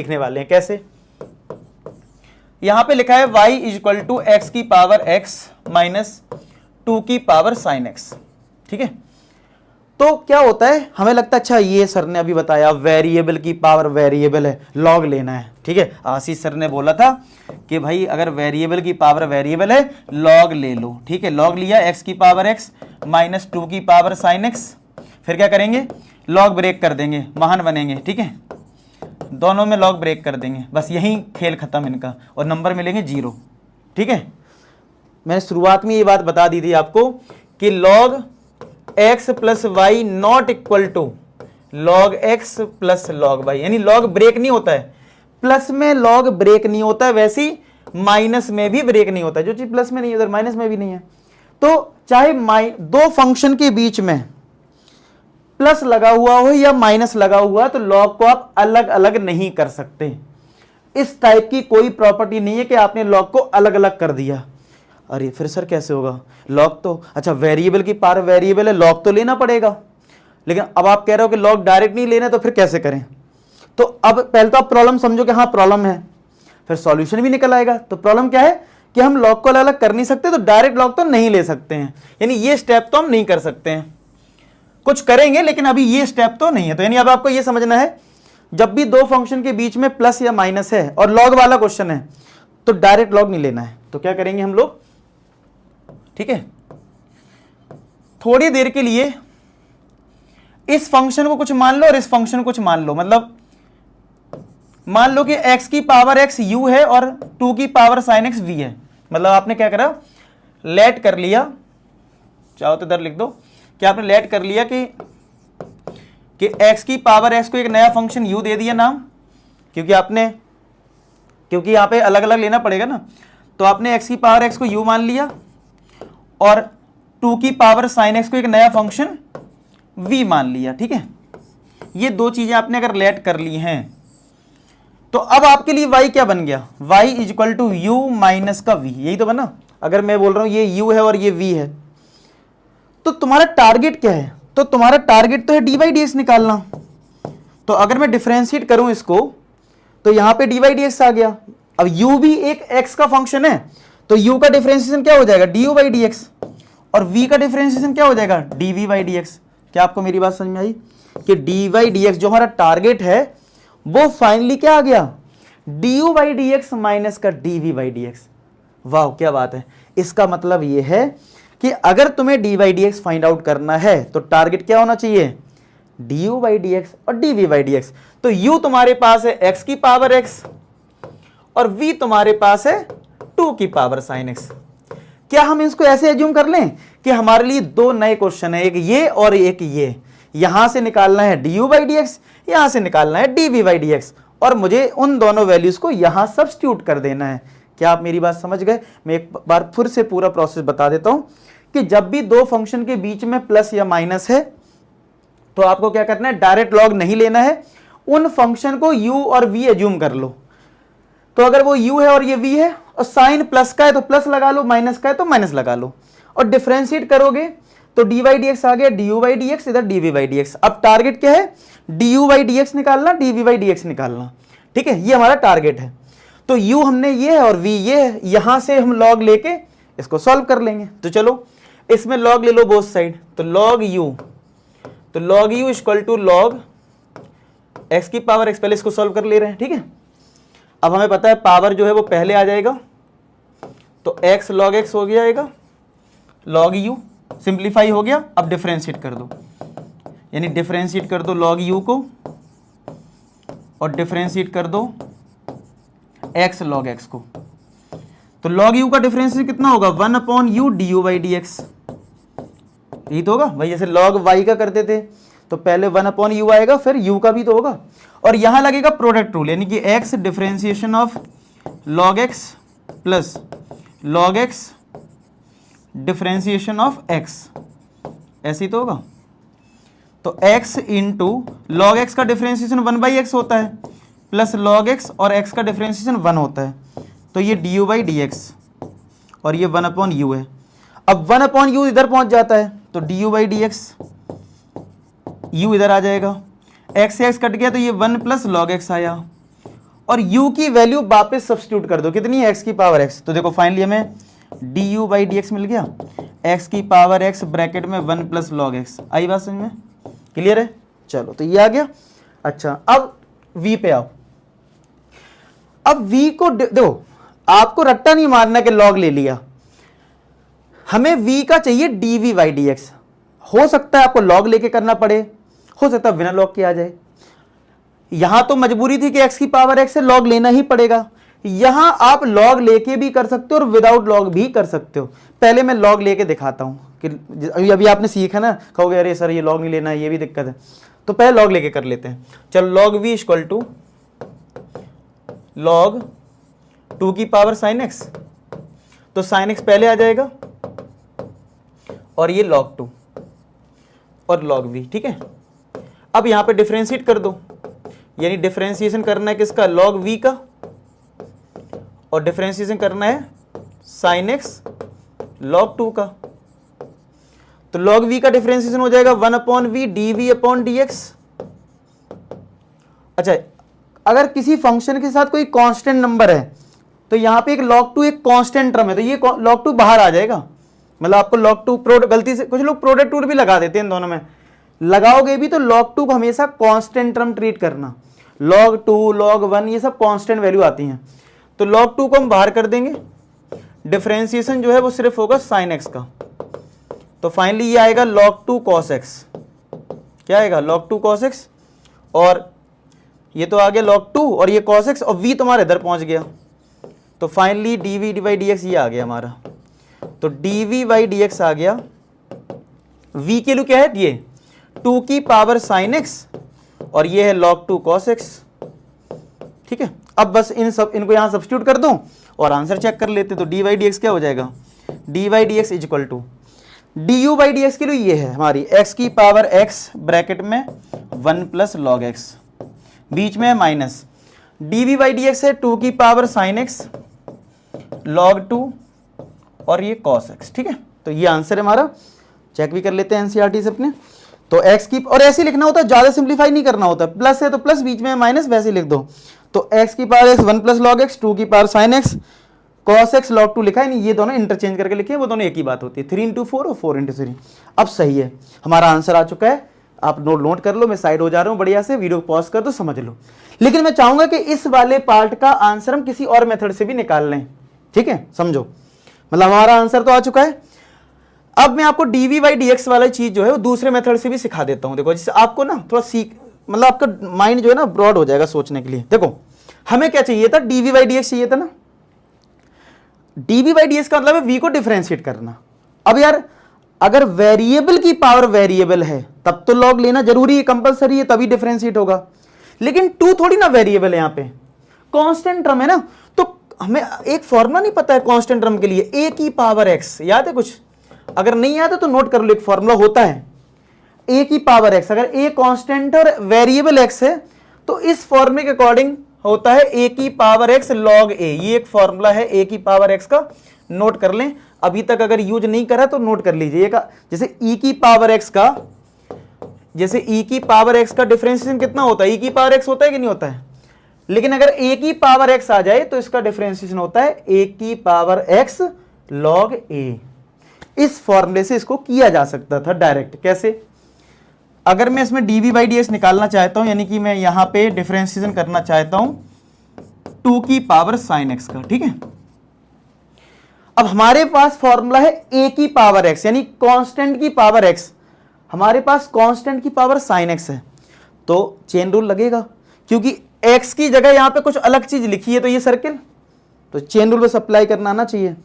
लिखने वाले हैं। कैसे? यहां पे लिखा है y इक्वल टू एक्स की पावर x माइनस 2 की पावर साइन x। ठीक है, तो क्या होता है, हमें लगता है अच्छा ये सर ने अभी बताया वेरिएबल की पावर वेरिएबल है, लॉग लेना है। ठीक है, आशीष सर ने बोला था कि भाई अगर वेरिएबल की पावर वेरिएबल है लॉग ले लो। ठीक है, लॉग लिया x की पावर x माइनस 2 की पावर साइन x, फिर क्या करेंगे, लॉग ब्रेक कर देंगे, महान बनेंगे। ठीक है, दोनों में लॉग ब्रेक कर देंगे, बस यही खेल खत्म इनका, और नंबर मिलेंगे 0। ठीक है, मैंने शुरुआत में ये बात बता दी थी आपको कि log x plus y not equal to log x plus log y, यानी लॉग ब्रेक नहीं होता है। प्लस में लॉग ब्रेक नहीं होता है, वैसी माइनस में भी ब्रेक नहीं होता है। जो चीज प्लस में नहीं है उधर माइनस में भी नहीं है। तो चाहे दो फंक्शन के बीच में प्लस लगा हुआ हो या माइनस लगा हुआ, तो लॉग को आप अलग अलग नहीं कर सकते। इस टाइप की कोई प्रॉपर्टी नहीं है कि आपने लॉग को अलग अलग कर दिया। अरे फिर सर कैसे होगा, लॉग तो अच्छा वेरिएबल की पावर वेरिएबल है, लॉग तो लेना पड़ेगा, लेकिन अब आप कह रहे हो कि लॉग डायरेक्ट नहीं लेना, तो फिर कैसे करें? तो अब पहले तो आप प्रॉब्लम समझो कि हाँ प्रॉब्लम है, फिर सॉल्यूशन भी निकल आएगा। तो प्रॉब्लम क्या है कि हम लॉग को अलग अलग कर नहीं सकते, तो डायरेक्ट लॉग तो नहीं ले सकते हैं, यानी ये स्टेप तो हम नहीं कर सकते हैं। कुछ करेंगे लेकिन अभी ये स्टेप तो नहीं है। तो यानी अब आपको ये समझना है, जब भी दो फंक्शन के बीच में प्लस या माइनस है और लॉग वाला क्वेश्चन है, तो डायरेक्ट लॉग नहीं लेना है। तो क्या करेंगे हम लोग, ठीक है, थोड़ी देर के लिए इस फंक्शन को कुछ मान लो और इस फंक्शन को कुछ मान लो। मतलब मान लो कि x की पावर x u है और 2 की पावर sin x v है। मतलब आपने क्या करा, लेट कर लिया, चाहो तो इधर लिख दो कि आपने लेट कर लिया कि x की पावर x को एक नया फंक्शन u दे दिया नाम, क्योंकि यहां पे अलग अलग लेना पड़ेगा ना। तो आपने x की पावर x को u मान लिया और 2 की पावर साइन x को एक नया फंक्शन v मान लिया। ठीक है, ये दो चीजें आपने अगर लेट कर ली हैं, तो अब आपके लिए y क्या बन गया, y is equal to u minus का v, यही तो बना। अगर मैं बोल रहा हूं ये u है और ये v है, तो तुम्हारा टारगेट क्या है? तो तुम्हारा टारगेट तो है dy dx निकालना। तो अगर मैं डिफरेंशिएट करूं इसको, तो यहां पे dy dx आ गया। अब u भी एक x का फंक्शन है, तो u का डिफरेंशिएशन क्या हो जाएगा, du by dx, और v का डिफरेंशिएशन क्या हो जाएगा, dv by dx। क्या आपको मेरी बात समझ में आई कि dy dx जो हमारा टारगेट है वो फाइनली क्या आ गया, du by dx माइनस का dv by dx। वाह क्या बात है। इसका मतलब ये है कि अगर तुम्हें dy dx फाइंड आउट करना है तो टारगेट क्या होना चाहिए, du by dx और dv by dx। तो u तुम्हारे पास है x की पावर x और v तुम्हारे पास है 2 की पावर साइन x। क्या हम इसको ऐसे एज्यूम कर लें कि हमारे लिए दो नए क्वेश्चन है, एक ये और एक ये, यहां से निकालना है du by dx, यहां से निकालना है dv by dx, और मुझे उन दोनों वैल्यूज को यहां सब्स्टिट्यूट कर देना है। क्या आप मेरी बात समझ गए? मैं एक बार फिर से पूरा प्रोसेस बता देता हूं कि जब भी दो फंक्शन के बीच में प्लस या माइनस है, तो आपको क्या करना है, डायरेक्ट लॉग नहीं लेना है, उन फंक्शन को u और v एज्यूम कर लो। तो अगर वो u है और ये v है और साइन प्लस का है तो प्लस लगा लो, माइनस का है तो माइनस लगा लो, और डिफरेंशिएट करोगे तो dy dx आ गया, du by dx, इधर dv by dx। अब टारगेट क्या है, du by dx निकालना, dv by dx निकालना। ठीक है, ये हमारा टारगेट है। तो u हमने ये है और v ये है, यहां से हम लॉग लेके इसको सॉल्व कर लेंगे। तो चलो इसमें लॉग ले लो बोथ साइड, तो log u equal to log x की पावर x, पहले इसको सॉल्व कर ले रहे हैं। ठीक है, अब हमें पता है पावर जो है वो पहले आ जाएगा, तो x log x हो गया, log u सिंप्लीफाई हो गया। अब डिफरेंशिएट कर दो, यानी डिफरेंशिएट कर दो log u को और डिफरेंशिएट कर दो x log x को। तो log u का डिफरेंशिएशन कितना होगा, 1/u du by dx, यही तो होगा भाई। जैसे log y का करते थे तो पहले 1/u आएगा, फिर u का भी तो होगा, और यहां लगेगा प्रोडक्ट रूल, यानी कि x differentiation of log x plus log x differentiation of x, ऐसे ही तो होगा। तो x इंटू log x का डिफरेंशिएशन 1/x होता है, प्लस log x और x का डिफरेंशिएशन 1 होता है, तो ये du by dx और ये 1/u है। अब 1/u इधर पहुंच जाता है तो du by dx, u इधर आ जाएगा, x से x कट गया तो ये 1 प्लस log x आया, और u की वैल्यू वापस सब्स्टिट्यूट कर दो, कितनी है x की पावर x। तो देखो फाइनली हमें du बाई डी एक्स मिल गया, x की पावर x ब्रैकेट में 1 प्लस लॉग x। आई बात समझ में, क्लियर है। चलो तो ये आ गया। अच्छा अब v पे आओ। अब v को देखो, आपको रट्टा नहीं मारना कि लॉग ले लिया, हमें v का चाहिए dv बाई डी एक्स। हो सकता है आपको लॉग लेके करना पड़े, हो सकता है बिना लॉग के आ जाए। यहां तो मजबूरी थी कि x की पावर x से लॉग लेना ही पड़ेगा, यहां आप लॉग लेके भी कर सकते हो और विदाउट लॉग भी कर सकते हो। पहले मैं लॉग लेके दिखाता हूं कि अभी आपने सीखा ना, कहोगे अरे सर ये लॉग नहीं लेना, ये भी दिक्कत है, तो पहले लॉग लेके कर लेते हैं। चलो log v equal to log 2 की पावर साइन x, तो साइन x पहले आ जाएगा और ये log 2 और log v, ठीक है। अब यहां पे डिफरेंशिएट कर दो, यानी डिफरेंशिएशन करना है किसका, log v का, और डिफरेंशिएशन करना है sin x log 2 का। तो log v का डिफरेंशिएशन हो जाएगा 1 upon v dv upon dx। अच्छा अगर किसी फंक्शन के साथ कोई कांस्टेंट नंबर है तो यहां पे एक log 2 एक कांस्टेंट टर्म है, तो ये log 2 बाहर आ जाएगा। मतलब आपको log 2 गलती से कुछ लोग प्रोडक्ट रूल भी लगा देते हैं, इन दोनों में लगाओगे भी तो log 2 को हमेशा कांस्टेंट टर्म ट्रीट करना। log 2 log 1 ये सब कांस्टेंट वैल्यू आती हैं, तो log 2 को हम बाहर कर देंगे, डिफरेंशिएशन जो है वो सिर्फ होगा sin x का। तो फाइनली ये आएगा log 2 cos x। क्या आएगा, log 2 cos x, और ये तो आ गया log 2 और ये cos x, और v तुम्हारे इधर पहुंच गया। तो finally dv by d x ये आ गया हमारा। तो dv बाई डी एक्स आ गया, v के लिए क्या है, ये 2 की पावर sin x और ये है log 2 cos x, ठीक है। अब बस इनको यहां सब्स्टिट्यूट कर दो और आंसर चेक कर लेते। तो dy dx क्या हो जाएगा, dy dx is equal to du by d x के लिए ये है हमारी x की पावर x ब्रैकेट में 1 प्लस लॉग x, बीच में है minus, dv by d x है 2 की पावर sin x log 2 और ये cos x, ठीक है। तो ये आंसर है हमारा, चेक भी कर लेते हैं एनसीईआरटी से अपने। तो x की, और ऐसे लिखना होता है, ज्यादा सिंप्लीफाई नहीं करना होता, प्लस है तो प्लस, बीच में माइनस, वैसे लिख दो। तो x की power x 1 plus log x, 2 की power sin x cos x log 2 लिखा है नहीं, ये दोनों इंटरचेंज करके लिखे, वो दोनों एक ही बात होती है, 3 इंटू 4 और 4 इंटू 3। अब सही है, हमारा आंसर आ चुका है। आप नोट कर लो, मैं साइड हो जा रहा हूं बढ़िया से, वीडियो पॉज कर दो, समझ लो। लेकिन मैं चाहूंगा कि इस वाले पार्ट का आंसर हम किसी और मेथड से भी निकाल लें, ठीक है, समझो। मतलब हमारा आंसर तो आ चुका है। अब मैं आपको dv बाई डी एक्स वाला चीज जो है वो दूसरे मेथड से भी सिखा देता हूं। देखो जिससे आपको ना थोड़ा मतलब आपका माइंड जो है ना ब्रॉड हो जाएगा सोचने के लिए। देखो हमें क्या चाहिए था, dv बाई डी एक्स चाहिए था ना। dv बाई डी एक्स का मतलब है v को डिफरेंशिएट करना। अब यार अगर वेरिएबल की पावर वेरिएबल है तब तो लॉग लेना जरूरी है, कंपलसरी है, तभी डिफरेंशिएट होगा। लेकिन 2 थोड़ी ना वेरिएबल है, यहाँ पे कांस्टेंट टर्म है ना, तो हमें एक फॉर्मूला नहीं पता है कांस्टेंट टर्म के लिए, a की पावर x, याद है कुछ? अगर नहीं याद है तो नोट कर लो, एक फॉर्मूला होता है a की पावर x। अगर a कांस्टेंट और वेरिएबल x है तो इस फॉर्मूले के अकॉर्डिंग होता है a की पावर x log a। ये एक फॉर्मूला है a की पावर x का, नोट कर लें। अभी तक अगर यूज नहीं करा तो नोट कर लीजिएगा। जैसे e की पावर x का, जैसे e की पावर x का डिफरेंशिएशन कितना होता है, e की पावर x होता है कि नहीं होता है। लेकिन अगर a की पावर x आ जाए तो इसका डिफरेंशिएशन होता है a की पावर x log a। इस फॉर्मूले से इसको किया जा सकता था डायरेक्ट। कैसे? अगर मैं इसमें dv बाई डी एक्स निकालना चाहता हूं, यानी कि मैं यहां पे डिफरेंशिएशन करना चाहता हूं 2 की पावर sin x का, ठीक है। अब हमारे पास फॉर्मूला है a की पावर x, यानी कांस्टेंट की पावर x। हमारे पास कांस्टेंट की पावर sin x है, तो चेन रूल लगेगा, क्योंकि x की जगह यहां पे कुछ अलग चीज लिखी है, तो ये सर्किल, तो चेन रूल बस अप्लाई करना आना चाहिए।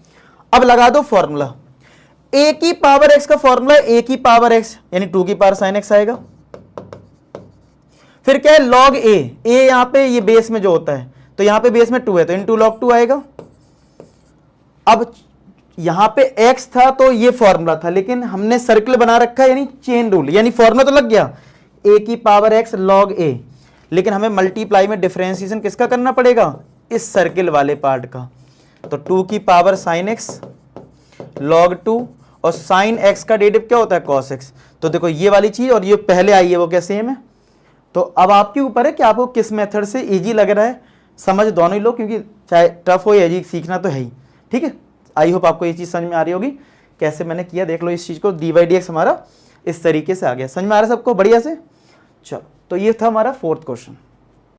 अब लगा दो फॉर्मूला, a की पावर x का फॉर्मूला a की पावर x यानी 2 की पावर sin x आएगा। फिर क्या है, log a, यहां पे ये बेस में जो होता है, तो यहां पे बेस में 2 है तो इनटू log 2 आएगा। अब यहां पे x था तो ये फॉर्मूला था, लेकिन हमने सर्कल बना रखा है, यानी चेन रूल, यानी फॉर्मूला तो लग गया a की पावर x log a, लेकिन हमें मल्टीप्लाई में डिफरेंशिएशन किसका करना पड़ेगा, इस सर्किल वाले पार्ट का। तो 2 की पावर sin x log 2, और sin x का डेरिवेटिव क्या होता है, cos x। तो देखो ये वाली चीज और ये पहले आई है वो क्या सेम है। तो अब आपके ऊपर है कि आपको किस मेथड से इजी लग रहा है, समझ दोनों ही लो, क्योंकि चाहे टफ हो या इजी सीखना तो है ही। ठीक है, आई होप आपको ये चीज़ समझ में आ रही होगी। कैसे मैंने किया देख लो इस चीज़ को, dy/dx हमारा इस तरीके से आ गया। समझ में आ रहा है सबको बढ़िया से? चलो, तो ये था हमारा 4th क्वेश्चन।